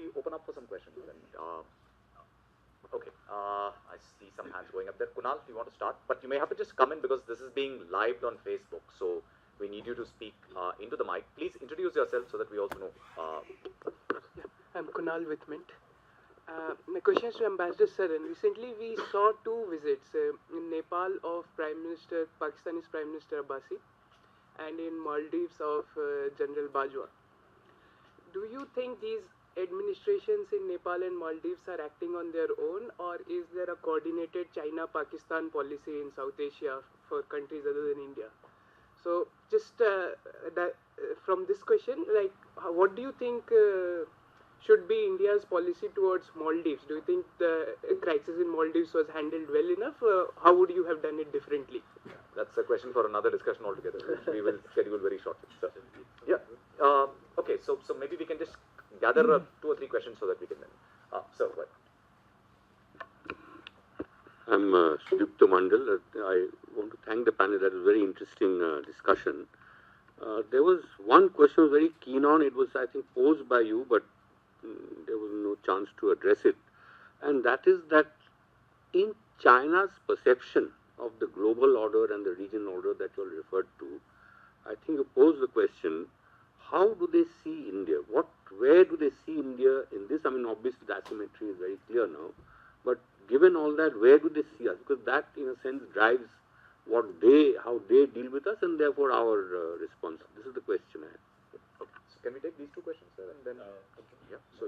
we open up for some questions then? Okay, I see some hands going up there. Kunal, do you want to start? But you may have to just come in because this is being lived on Facebook, so we need you to speak into the mic. Please introduce yourself so that we also know. I'm Kunal with Mint. My question is to Ambassador Saran. Recently, we saw two visits in Nepal of Pakistani's Prime Minister Abbasi, and in Maldives of General Bajwa. Do you think these administrations in Nepal and Maldives are acting on their own, or is there a coordinated China-Pakistan policy in South Asia for countries other than India? So, just from this question, like, what do you think should be India's policy towards Maldives? Do you think the crisis in Maldives was handled well enough? How would you have done it differently? That's a question for another discussion altogether, which we will schedule very shortly. So, yeah. Okay, so maybe we can just gather 2 or 3 questions so that we can then. So, what? I'm Sudipto Mandal. I want to thank the panel. That was a very interesting discussion. There was one question I was very keen on. It was, I think, posed by you, but there was no chance to address it. And that is that in China's perception of the global order and the regional order that you all referred to, I think you posed the question, how do they see India? Where do they see India in this? I mean, obviously the asymmetry is very clear now, but given all that, where do they see us? Because that, in a sense, drives how they deal with us, and therefore our response. This is the question I have. Okay. So can we take these 2 questions, sir, and then yeah. So,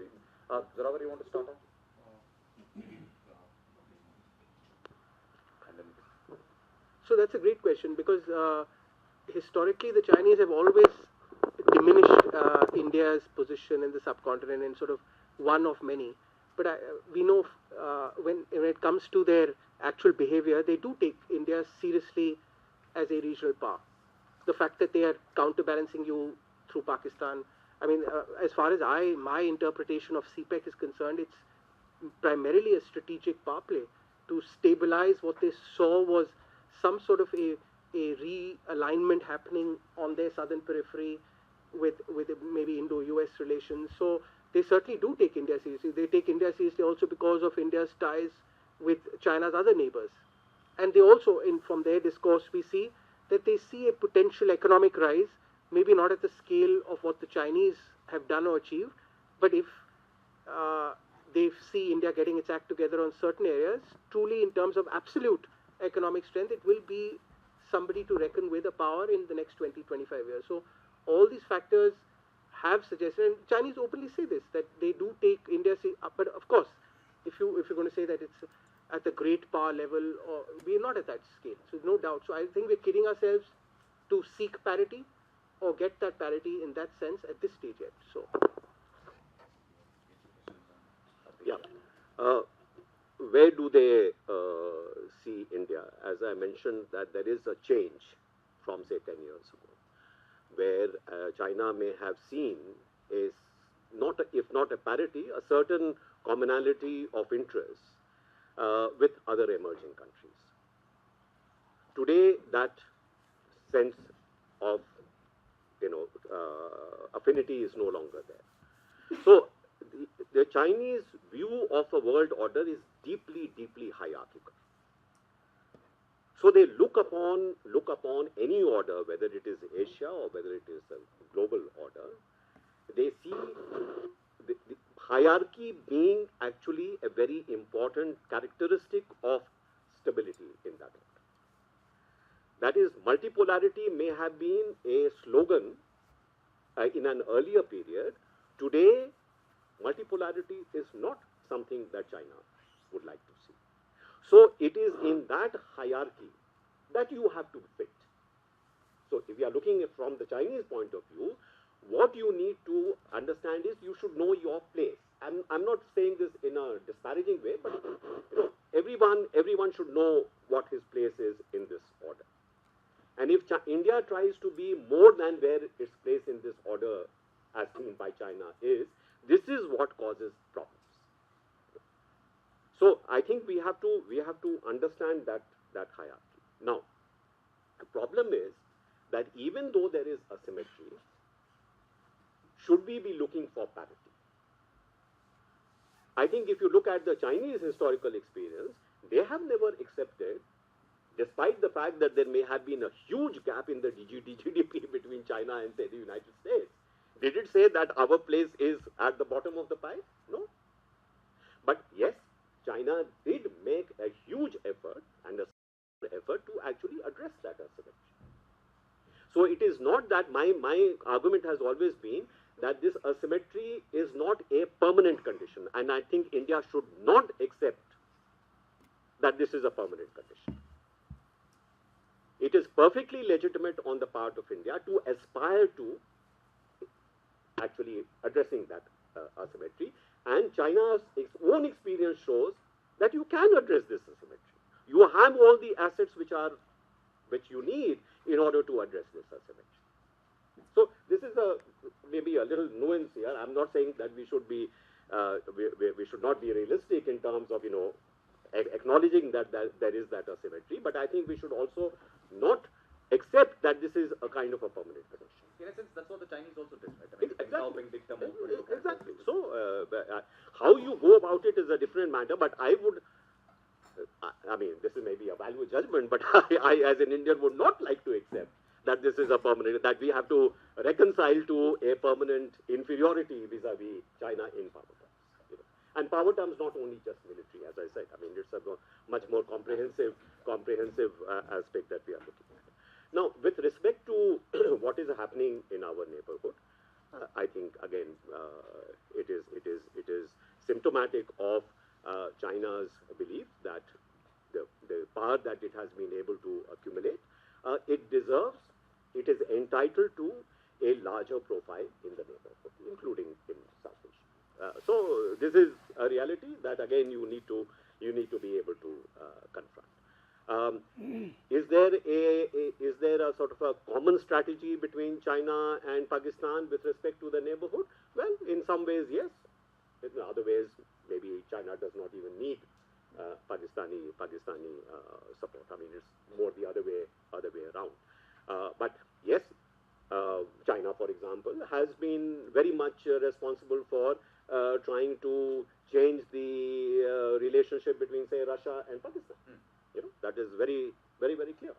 Zorawar, you want to start off? And then. So that's a great question because historically the Chinese have always diminished India's position in the subcontinent and sort of one of many. But we know when it comes to their actual behavior, they do take India seriously as a regional power. The fact that they are counterbalancing you through Pakistan, I mean, as far as my interpretation of CPEC is concerned, it's primarily a strategic power play to stabilize what they saw was some sort of a realignment happening on their southern periphery with maybe Indo-US relations. So they certainly do take India seriously. They take India seriously also because of India's ties with China's other neighbors. And they also, from their discourse, we see that they see a potential economic rise, maybe not at the scale of what the Chinese have done or achieved, but if they see India getting its act together on certain areas, truly in terms of absolute economic strength, it will be somebody to reckon with, a power in the next 20, 25 years. So all these factors have suggested, and Chinese openly say this, that they do take India, but of course, if you're going to say that it's at the great power level, or we're not at that scale, so no doubt. So I think we're kidding ourselves to seek parity or get that parity in that sense at this stage yet. So, yeah. Where do they see India? As I mentioned, that there is a change from, say, 10 years ago, where China may have seen is not, if not a parity, a certain commonality of interest with other emerging countries. Today, that sense of affinity is no longer there. So the Chinese view of a world order is deeply, deeply hierarchical. So they look upon any order, whether it is Asia or whether it is a global order. They see the hierarchy being actually a very important characteristic of stability in that order. That is, multipolarity may have been a slogan in an earlier period. Today, multipolarity is not something that China would like to see. So it is in that hierarchy that you have to fit. So if you are looking at from the Chinese point of view, what you need to understand is you should know your place. I'm not saying this in a disparaging way, but everyone should know what his place is in this order. And if India tries to be more than where its place in this order, as seen by China, is, this is what causes problems. So I think we have to understand that hierarchy. Now, the problem is that even though there is asymmetry, should we be looking for parity? I think if you look at the Chinese historical experience, they have never accepted, despite the fact that there may have been a huge gap in the GDP between China and, say, the United States. Did it say that our place is at the bottom of the pie? No. But yes, China did make a huge effort and a effort to actually address that asymmetry. So it is not that my argument has always been that this asymmetry is not a permanent condition, and I think India should not accept that this is a permanent condition. It is perfectly legitimate on the part of India to aspire to actually addressing that asymmetry, and China's own experience shows that you can address this asymmetry. You have all the assets which you need in order to address this asymmetry. So this is maybe a little nuance here. I'm not saying that we should be we should not be realistic in terms of acknowledging that there is that asymmetry, but I think we should also not accept that this is a kind of a permanent condition. In a sense, that's what the Chinese also did, right? I mean, exactly. Exactly. So how you go about it is a different matter, but I would. I mean, this is maybe a value judgment, but I, as an Indian, would not like to accept that this is a permanent, that we have to reconcile to a permanent inferiority vis-a-vis China in power terms. And power terms not only just military, as I said. I mean, it's a much more comprehensive aspect that we are looking at. Now, with respect to what is happening in our neighborhood, I think again it is symptomatic of China's belief that the power that it has been able to accumulate, it is entitled to a larger profile in the neighborhood, including in South Asia. So this is a reality that again you need to be able to confront. Is there a sort of a common strategy between China and Pakistan with respect to the neighborhood? Well, in some ways, yes. In other ways, maybe China does not even need Pakistani support. I mean, it's more the other way around. But yes, China, for example, has been very much responsible for trying to change the relationship between, say, Russia and Pakistan. That is very, very, very clear.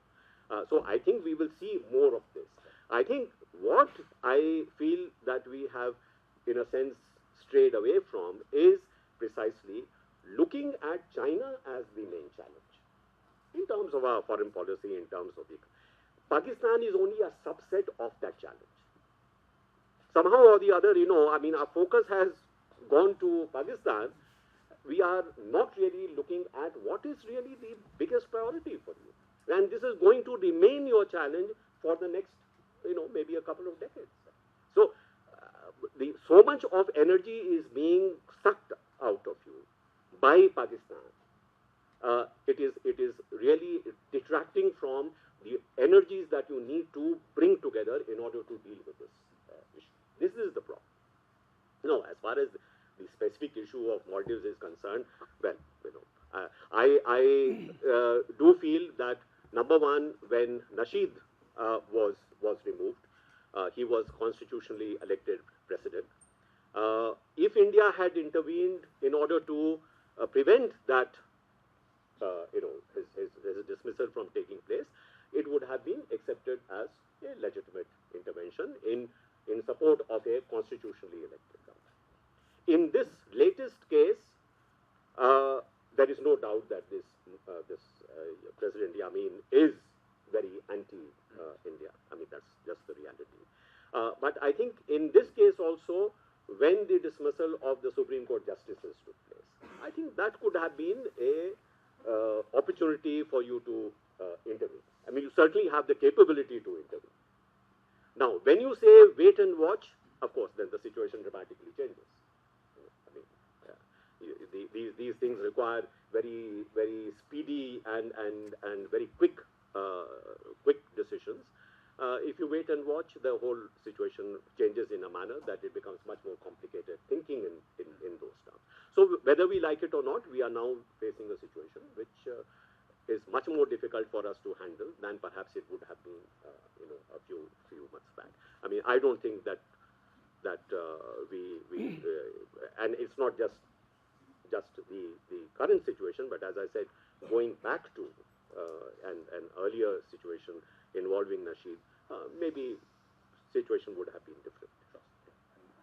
So I think we will see more of this. I think what I feel that we have, in a sense, strayed away from is precisely looking at China as the main challenge in terms of our foreign policy, in terms of Pakistan is only a subset of that challenge. Somehow or the other, I mean, our focus has gone to Pakistan. We are not really looking at what is really the biggest priority for you. And this is going to remain your challenge for the next, maybe a couple of decades. So, so much of energy is being sucked out of you by Pakistan. It is really detracting from the energies that you need to bring together in order to deal with this issue. This is the problem. As far as the specific issue of Maldives is concerned, well, I do feel that, number one, when Nasheed was removed, he was constitutionally elected president. If India had intervened in order to prevent that, his dismissal from taking place, it would have been accepted as a legitimate intervention in support of a constitutionally elected government. In this latest case, there is no doubt that this President Yamin is very anti-India. I mean, that's just the reality. But I think in this case also, when the dismissal of the Supreme Court justices took place, I think that could have been a opportunity for you to intervene. I mean, you certainly have the capability to intervene. Now, when you say wait and watch, of course, then the situation dramatically changes. I mean, these things require very, very speedy and very quick decisions. If you wait and watch, the whole situation changes in a manner that it becomes much more complicated thinking in those terms. So whether we like it or not, we are now facing a situation which is much more difficult for us to handle than perhaps it would have been, a few months back. I mean, I don't think that we and it's not just just the current situation, but as I said, going back to an earlier situation involving Nasheed, maybe situation would have been different.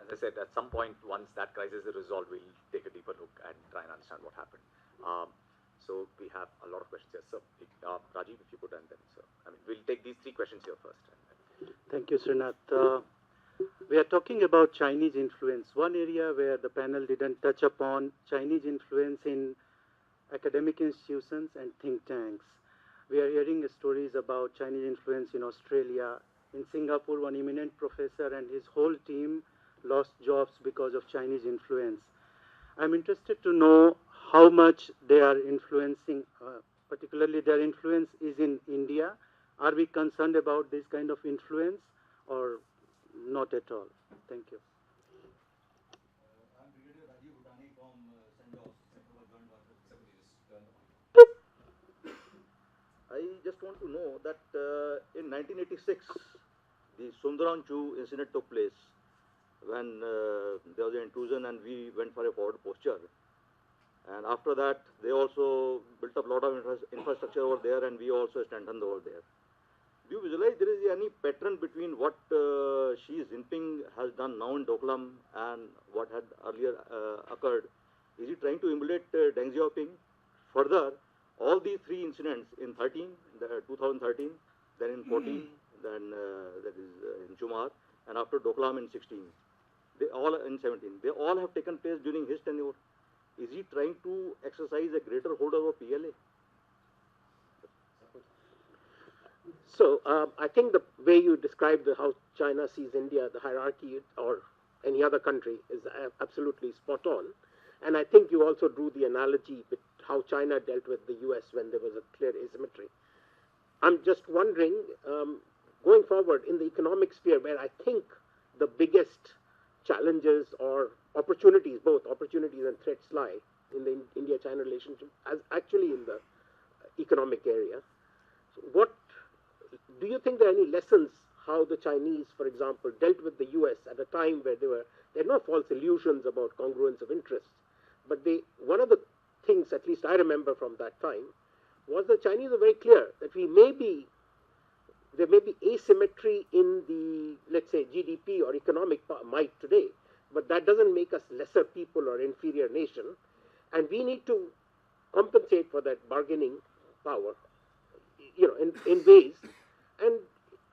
As I said, at some point, once that crisis is resolved, we'll take a deeper look and try and understand what happened. So we have a lot of questions here. So, Rajiv, if you could, and then, sir. I mean, we'll take these three questions here first. Thank you, Srinath. We are talking about Chinese influence. One area where the panel didn't touch upon Chinese influence in academic institutions and think tanks. We are hearing stories about Chinese influence in Australia. In Singapore, one eminent professor and his whole team lost jobs because of Chinese influence. I'm interested to know how much they are influencing, particularly their influence is in India. Are we concerned about this kind of influence or not at all? Thank you. I'm Brigadier Rajiv Bhutani from St. George Center for Joint Warfare. I just want to know that in 1986, the Sundaram-Chu incident took place when there was an intrusion and we went for a forward posture. And after that, they also built up a lot of infrastructure over there and we also strengthened over there. Do you visualize there is any pattern between what Xi Jinping has done now in Doklam and what had earlier occurred? Is he trying to emulate Deng Xiaoping? Further, all these three incidents in 2013, then in 14, then that is in Chumar, and after Doklam in 16, they all in 17, they all have taken place during his tenure. Is he trying to exercise a greater hold over PLA? So I think the way you described how China sees India, the hierarchy or any other country is absolutely spot on. And I think you also drew the analogy with how China dealt with the US when there was a clear asymmetry. I'm just wondering, going forward in the economic sphere, where I think the biggest challenges or opportunities, both opportunities and threats lie in the India-China relationship, as actually in the economic area. So what do you think there are any lessons how the Chinese, for example, dealt with the US at a time where there had no false illusions about congruence of interests, but one of the things, at least I remember from that time, was the Chinese were very clear that there may be asymmetry in the, let's say, GDP or economic might today, but that doesn't make us lesser people or inferior nation, and we need to compensate for that bargaining power, in ways, and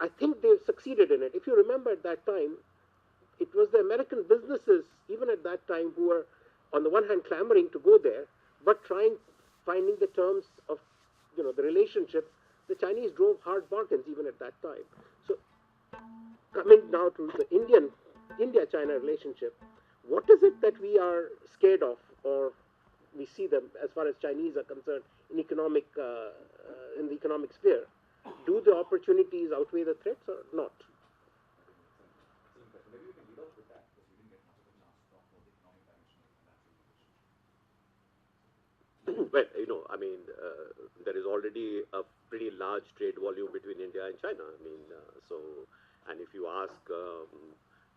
I think they've succeeded in it. If you remember at that time, it was the American businesses, even at that time, who were, on the one hand, clamoring to go there, but finding the terms of, the relationship. The Chinese drove hard bargains even at that time. So, coming now to the India-China relationship, what is it that we are scared of, or we see them as far as Chinese are concerned in the economic sphere? Do the opportunities outweigh the threats or not? Maybe we can lead off with that because we didn't get much of a chance to talk about the economic dimension of the bilateral relationship. Well, I mean, there is already a pretty large trade volume between India and China. I mean, and if you ask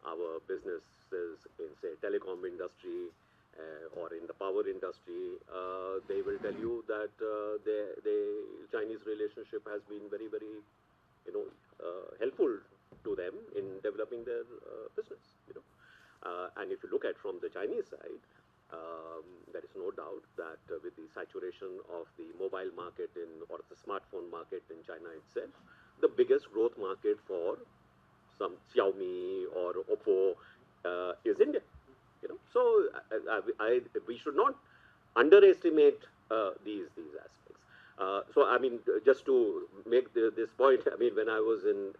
our businesses in, say, telecom industry or in the power industry, they will tell you that the Chinese relationship has been very, very, helpful to them in developing their business. And if you look at from the Chinese side, there is no doubt that with the saturation of the mobile market or the smartphone market in China itself, the biggest growth market for some Xiaomi or Oppo is India. So we should not underestimate these aspects. So I mean, just to make this point, I mean, when I was in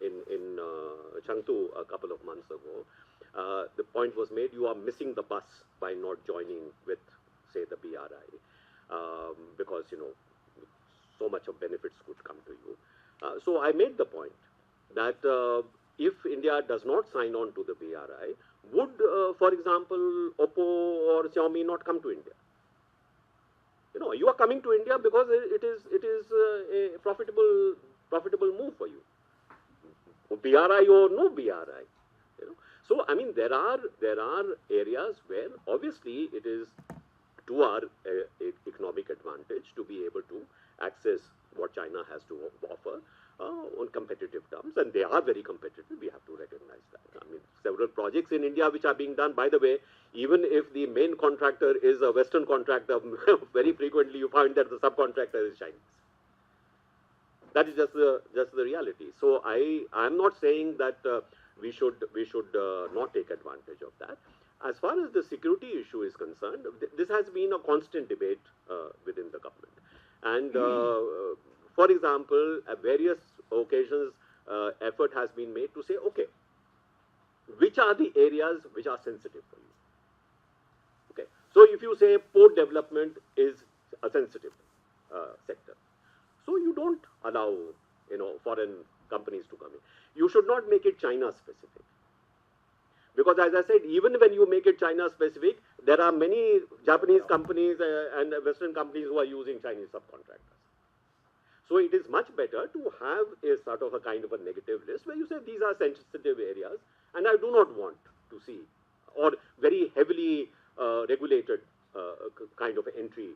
Chengdu a couple of months ago, the point was made: you are missing the bus by not joining with, say, the BRI, because so much of benefits could come to you. So I made the point that if India does not sign on to the BRI, would, for example, Oppo or Xiaomi not come to India? You are coming to India because it is a profitable move for you. BRI or no BRI. So I mean, there are areas where obviously it is to our economic advantage to be able to access what China has to offer on competitive terms, and they are very competitive. We have to recognize that. I mean, several projects in India which are being done, by the way, even if the main contractor is a Western contractor, very frequently you find that the subcontractor is Chinese. That is just the reality. So I'm not saying that we should not take advantage of that. As far as the security issue is concerned, this has been a constant debate within the government. And for example, at various occasions, effort has been made to say, okay, which are the areas which are sensitive for you? Okay, so if you say port development is a sensitive sector, so you don't allow, foreign companies to come in. You should not make it China specific. Because as I said, even when you make it China specific, there are many Japanese companies and Western companies who are using Chinese subcontractors. So it is much better to have a sort of a kind of a negative list where you say these are sensitive areas and I do not want to see, or very heavily regulated kind of entry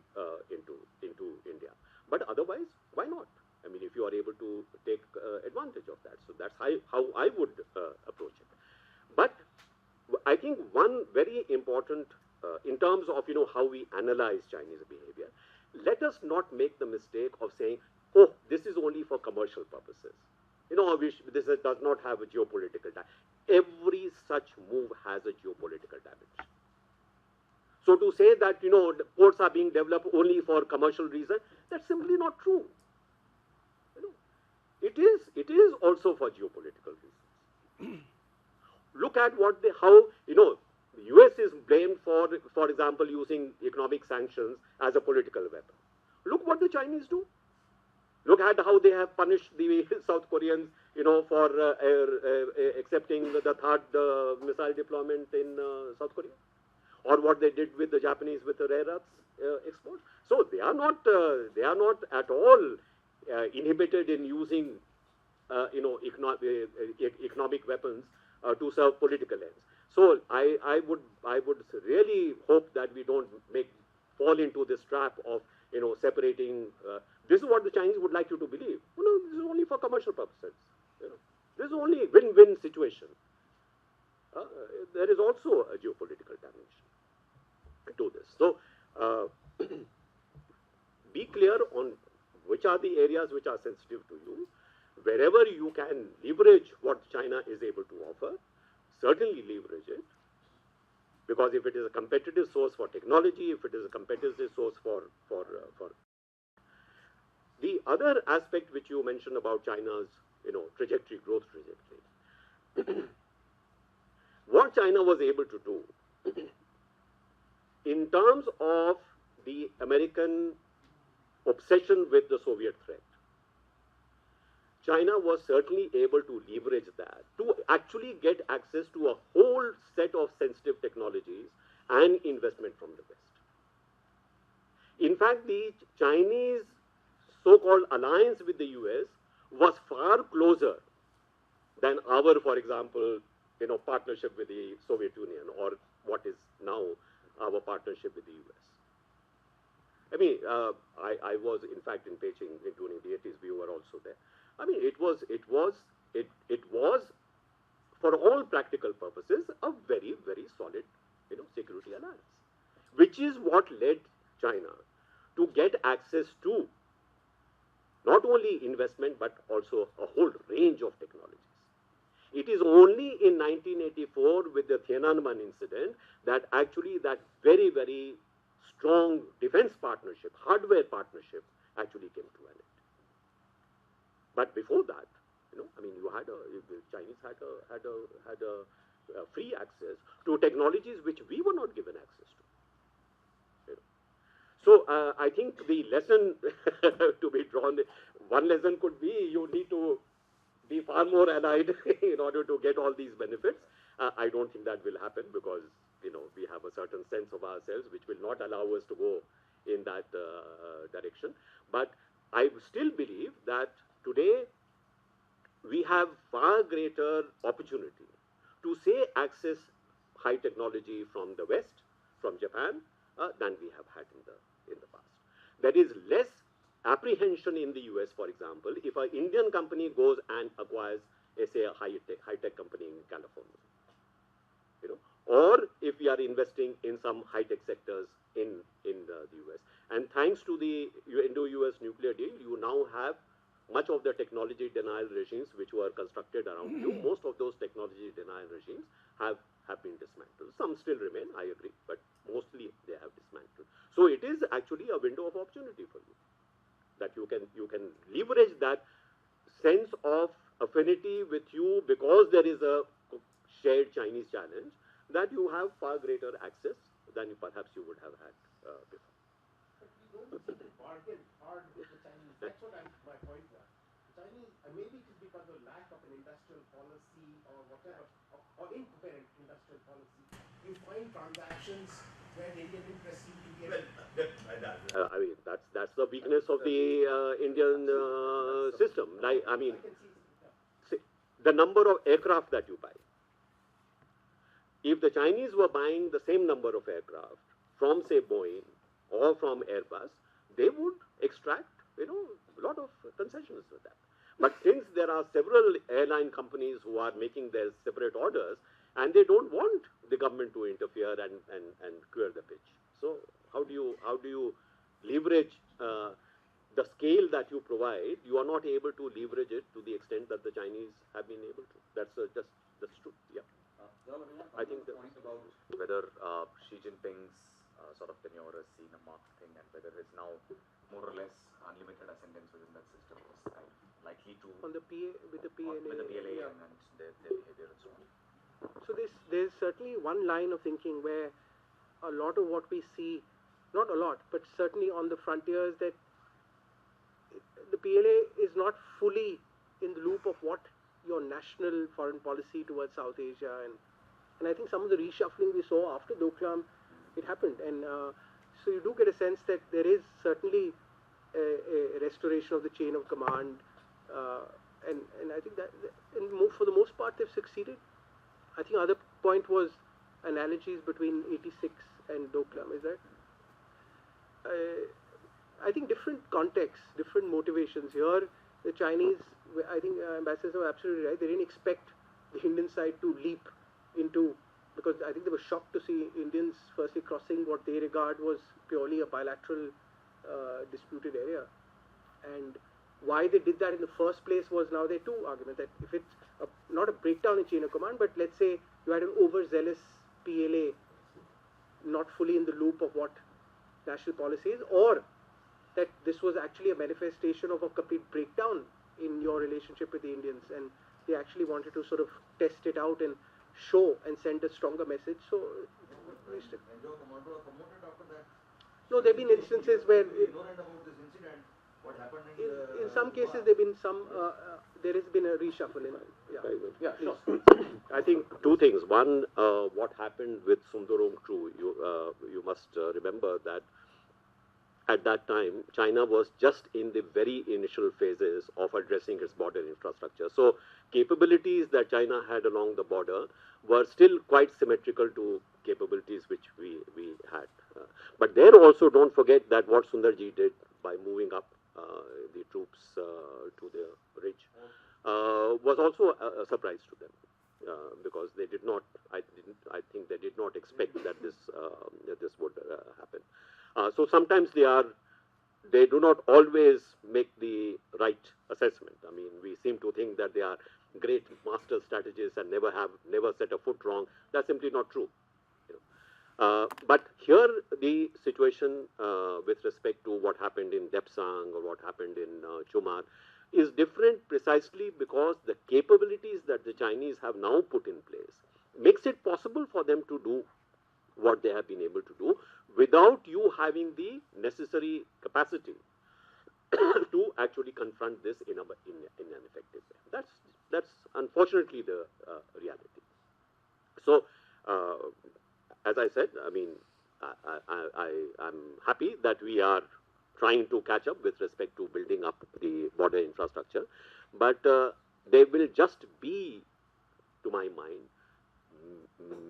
into India. But otherwise, why not? I mean, if you are able to take advantage of that. So that's how I would approach it. But I think one very important, in terms of, how we analyze Chinese behavior, let us not make the mistake of saying, oh, this is only for commercial purposes. This does not have a geopolitical damage. Every such move has a geopolitical damage. So to say that, the ports are being developed only for commercial reasons, that's simply not true. It is also for geopolitical reasons. Look at how the US is blamed for example, using economic sanctions as a political weapon. Look what the Chinese do. Look at how they have punished the South Koreans, for accepting the third missile deployment in South Korea, or what they did with the Japanese with the rare earths export. So they are not at all inhibited in using, economic weapons to serve political ends. So I would really hope that we don't fall into this trap of separating. This is what the Chinese would like you to believe. This is only for commercial purposes. This is only a win-win situation. There is also a geopolitical dimension to this. So be clear on which are the areas which are sensitive to you. Wherever you can leverage what China is able to offer, certainly leverage it. Because if it is a competitive source for technology, if it is a competitive source for the other aspect which you mentioned about China's, growth trajectory. What China was able to do in terms of the American obsession with the Soviet threat, China was certainly able to leverage that to actually get access to a whole set of sensitive technologies and investment from the West. In fact, the Chinese so-called alliance with the US was far closer than our, for example, partnership with the Soviet Union, or what is now our partnership with the US. I mean, I was in fact in Beijing during the 80s. We were also there. I mean, it was for all practical purposes a very, very solid, security alliance, which is what led China to get access to not only investment but also a whole range of technologies. It is only in 1984 with the Tiananmen incident that actually that very, very strong defense partnership, hardware partnership, actually came to an end. But before that, I mean, the Chinese had a free access to technologies which we were not given access to. So I think the lesson to be drawn, one lesson could be you need to be far more allied in order to get all these benefits. I don't think that will happen because, we have a certain sense of ourselves which will not allow us to go in that direction. But I still believe that today we have far greater opportunity to say access high technology from the West, from Japan, than we have had in the past. There is less apprehension in the US, for example, if an Indian company goes and acquires, say, a high-tech company in California, or if we are investing in some high-tech sectors in the US. And thanks to the Indo-US nuclear deal, you now have much of the technology denial regimes which were constructed around you. Most of those technology denial regimes have been dismantled. Some still remain, I agree, but mostly they have dismantled. So it is actually a window of opportunity for you, that you can leverage that sense of affinity with you because there is a shared Chinese challenge, that you have far greater access than perhaps you would have had before. But we don't seem to bargain hard with the Chinese. That's what my point was. The Chinese, maybe it is because of lack of an industrial policy or whatever, or incoherent industrial policy. You find transactions where the Indian interests seem to be. I mean, that's the weakness of the Indian system. Like, I mean, see, the number of aircraft that you buy. If the Chinese were buying the same number of aircraft from, say, Boeing or from Airbus, they would extract, a lot of concessions with that. But since there are several airline companies who are making their separate orders, and they don't want the government to interfere and clear the pitch. So how do you leverage the scale that you provide? You are not able to leverage it to the extent that the Chinese have been able to. That's true. Yeah. I think the point about whether Xi Jinping's sort of tenure has seen a marked thing, and whether it's now more or less unlimited ascendance within that system is kind of likely to On the PA, with the PLA. with the PLA yeah. and their behavior and so on. So there's certainly one line of thinking where a lot of what we see, not a lot, but certainly on the frontiers, that the PLA is not fully in the loop of what your national foreign policy towards South Asia, and I think some of the reshuffling we saw after Doklam, it happened, and so you do get a sense that there is certainly a restoration of the chain of command, and I think that for the most part they've succeeded. I think other point was analogies between 86 and Doklam. Is that? I think different contexts, different motivations. Here, the Chinese, I think ambassadors are absolutely right. They didn't expect the Indian side to leap into, because I think they were shocked to see Indians firstly crossing what they regard was purely a bilateral disputed area. And why they did that in the first place was, now there are two arguments, that if it's not a breakdown in chain of command, but let's say you had an overzealous PLA not fully in the loop of what national policy is, or that this was actually a manifestation of a complete breakdown in your relationship with the Indians, and they actually wanted to sort of test it out and show and send a stronger message. So, no, there have been instances where, What happened in some cases, there have been some, there has been a reshuffle in. Yeah. Yeah, sure. I think two things. One, what happened with Sundarong True, you must remember that at that time, China was just in the very initial phases of addressing its border infrastructure. So capabilities that China had along the border were still quite symmetrical to capabilities which we had. But there also, don't forget that what Sundarji did by moving up the troops to the ridge was also a surprise to them, because they did not. I think they did not expect that this would happen. So sometimes they do not always make the right assessment. I mean, we seem to think that they are great master strategists and never set a foot wrong. That's simply not true. But here the situation with respect to what happened in Depsang or what happened in Chumar is different precisely because the capabilities that the Chinese have now put in place makes it possible for them to do what they have been able to do without you having the necessary capacity to actually confront this in an effective way. That's unfortunately the reality. So, as I said, I mean, I'm happy that we are trying to catch up with respect to building up the border infrastructure, but there will just be, to my mind,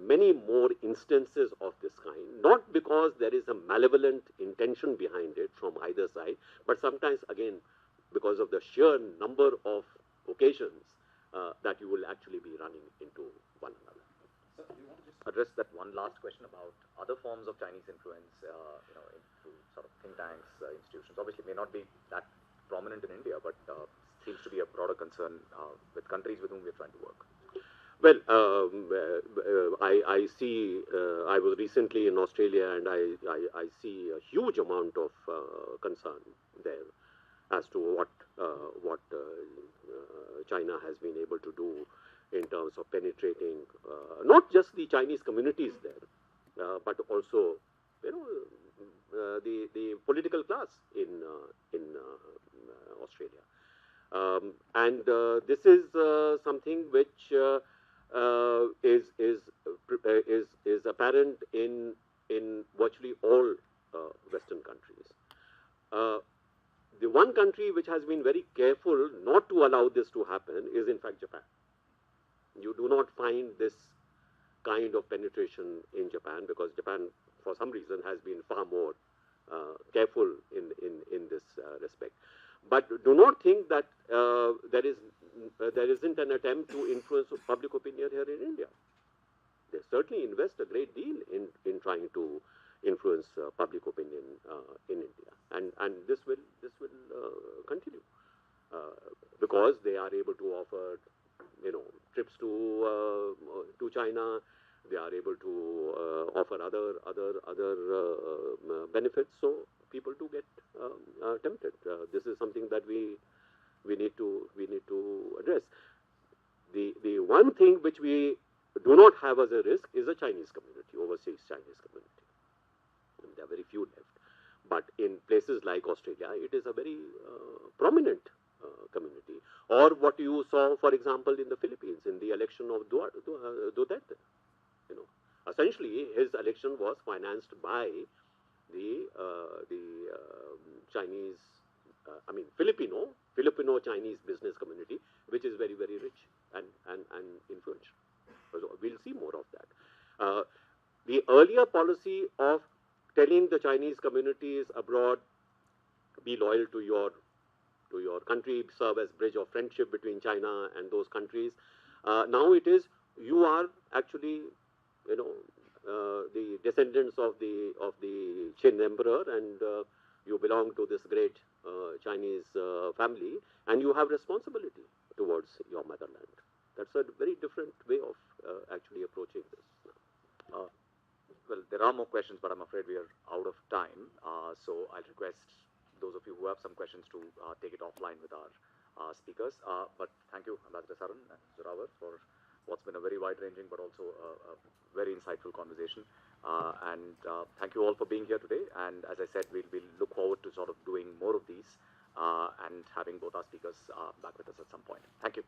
many more instances of this kind, not because there is a malevolent intention behind it from either side, but sometimes, again, because of the sheer number of occasions that you will actually be running into one another. So, do you want to just address that one last question about other forms of Chinese influence, into sort of think tanks, institutions? Obviously, may not be that prominent in India, but seems to be a broader concern with countries with whom we're trying to work. Well, I see, I was recently in Australia, and I see a huge amount of concern there as to what China has been able to do in terms of penetrating not just the Chinese communities there, but also, the political class in Australia. And this is something which is apparent in virtually all Western countries. The one country which has been very careful not to allow this to happen is, in fact, Japan. You do not find this kind of penetration in Japan, because Japan, for some reason, has been far more careful in this respect. But do not think that there isn't an attempt to influence public opinion here in India. They certainly invest a great deal in trying to influence public opinion in India, and this will continue because they are able to offer trips to China. They are able to offer other benefits, so people do get tempted. This is something that we need to address. The one thing which we do not have as a risk is a Chinese community, overseas Chinese community. And there are very few left. But in places like Australia, it is a very prominent community. Or what you saw, for example, in the Philippines, in the election of Duterte. Essentially, his election was financed by the Chinese, Filipino Chinese business community, which is very, very rich and influential. So we'll see more of that. The earlier policy of telling the Chinese communities abroad, be loyal to your country, serve as bridge of friendship between China and those countries. Now it is, you are actually, the descendants of the Qin emperor, and you belong to this great Chinese family, and you have responsibility towards your motherland. That's a very different way of actually approaching this. Well, there are more questions, but I'm afraid we are out of time. So I'll request those of you who have some questions to take it offline with our speakers. But thank you, Ambassador Saran and Zorawar, for what's been a very wide-ranging but also a very insightful conversation. And thank you all for being here today. And as I said, we'll look forward to sort of doing more of these and having both our speakers back with us at some point. Thank you.